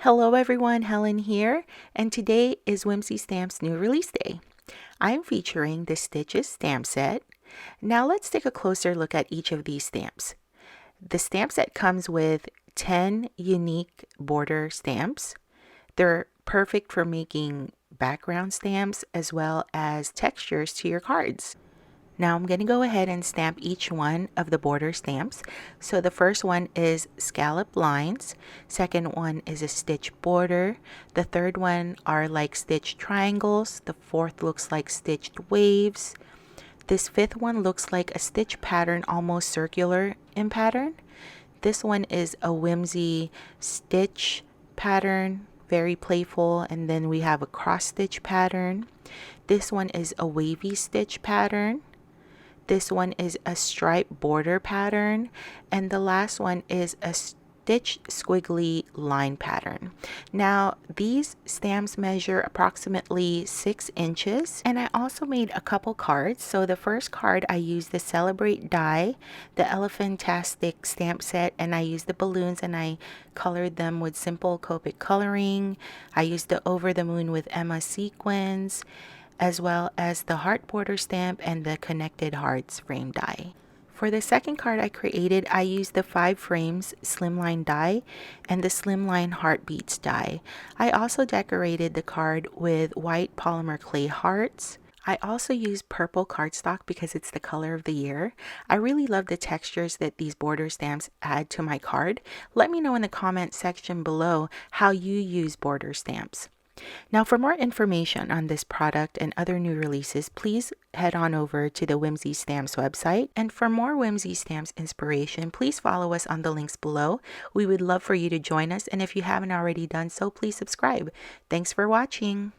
Hello everyone, Helen here, and today is Whimsy Stamps new release day. I'm featuring the Stitches stamp set. Now let's take a closer look at each of these stamps. The stamp set comes with 10 unique border stamps. They're perfect for making background stamps as well as textures to your cards. Now I'm going to go ahead and stamp each one of the border stamps. So the first one is scallop lines, second one is a stitch border, the third one are like stitched triangles, the fourth looks like stitched waves, this fifth one looks like a stitch pattern almost circular in pattern. This one is a whimsy stitch pattern, very playful, and then we have a cross stitch pattern. This one is a wavy stitch pattern. This one is a stripe border pattern, and the last one is a stitch squiggly line pattern. Now these stamps measure approximately 6 inches, and I also made a couple cards. So the first card I used the Celebrate die, the Elephantastic stamp set, and I used the balloons and I colored them with simple Copic coloring. I used the Over the Moon with Emma sequins, as well as the heart border stamp and the connected hearts frame die. For the second card I used the 5 frames slimline die and the slimline heartbeats die. I also decorated the card with white polymer clay hearts. I also used purple cardstock because it's the color of the year. I really love the textures that these border stamps add to my card. Let me know in the comment section below how you use border stamps. Now, for more information on this product and other new releases, please head on over to the Whimsy Stamps website. And for more Whimsy Stamps inspiration, please follow us on the links below. We would love for you to join us, and if you haven't already done so, please subscribe. Thanks for watching.